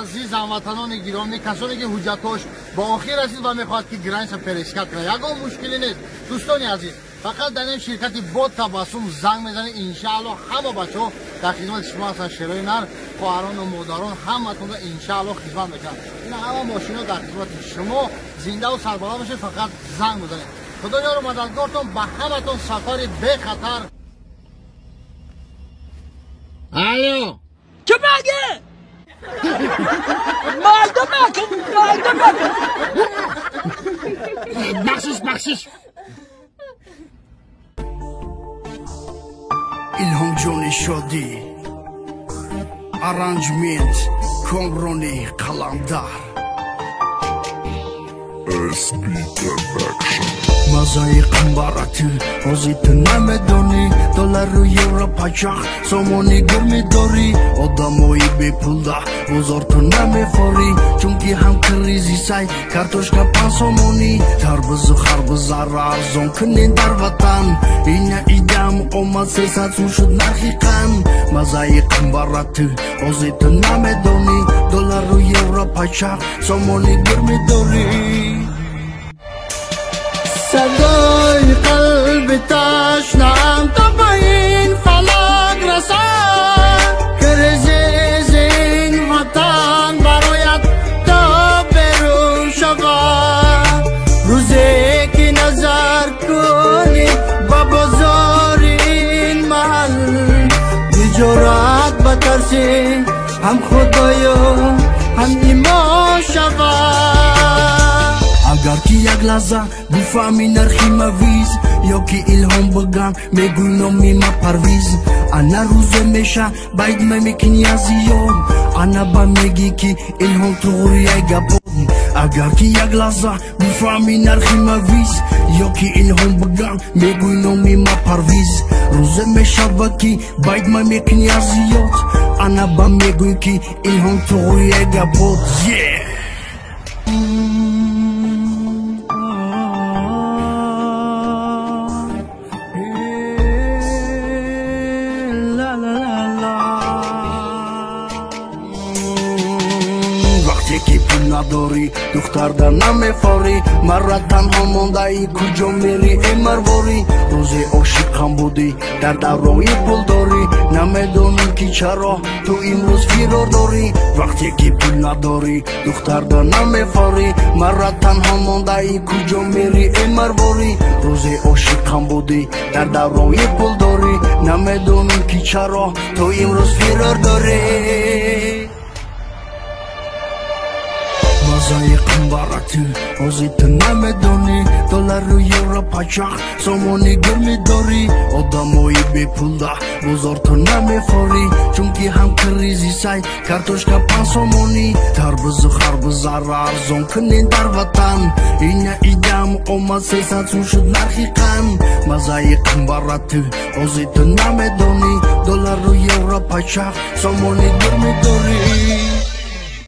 عزیز هموطنان گرامی، کسانی که حجتاش با آخر رسید و میخواد که گرانش پرسکت کنه یگان مشکلی نیست. دوستان عزیز فقط در این شرکت با تبسم زنگ میزنه انشاءالله همه بچه‌ها در خدمت شما هستن. شیرای نر خواهران و مادران همتون رو انشاءالله خدمت میکنن. این همه ماشینا در خدمت شما زنده و سربلند باشید، فقط زنگ بزنید. خدا یار و مددگارتون به همتون سفر بی خطر. الو چه مگه؟ مردم بخشش İlham Johnny Shodi Arrangement Komroni Kalandar Speaker Action Mazayı kumbaratı Ozitı namedoni Doları euro paçak Somoni görmedori Odamoyi bir pulda Bozortu name fori Çünkü ham krizi say Kartoşka pan somoni Tarbızı harbız arar Zonkının darvatan İne idam Oma sesat suçut narhikan Mazayı kumbaratı Ozitı namedoni Doları euro paçak Somoni görmedori صدای قلب تشنه‌ام تا به این فلک رسد که رزق این وطن برایت تا برون شود. روزی که نظر کنی به بازار این محل بجرأت بترسی هم خدایا هم ایمان شود. Agar ki jak laza bufami narchima viz Yo ki ilham bagam meguno mima parviz Ana ruze mesha baid me mekinyazi yom Ana ba megi ki ilham tuğriye gabon Agar ki jak laza bufami narchima viz Yo ki ilham bagam meguno mima parviz Ruze mesha vaki baid me mekinyazi yot Ana ba megi ki ilham tuğriye gabon Yeah یکی پول نداری دختردن نمیفاری مرتن هموندایی کجا میری امرواری روزی عاشقم بودی در دورای پول داری نمیدونم که چرا تو امروز فرار داری وقتی که پول نداری دختردن نمیفاری مرتن هموندایی کجا میری امرواری روزی عاشقم بودی در دورای پول داری نمیدونم که چرا تو امروز فرار داری Mazayı kumbaratı Ozitı namedoni Doları euro paçak Somoni görmedori Odamoyi bir pulda Bozortu name fori Çünkü ham krizi say Kartoşka pan somoni Tarbızı harbız arar Zonkının darvatan İne idam Oma sesat suçut narhikan Mazayı kumbaratı Ozitı namedoni Doları euro paçak Somoni görmedori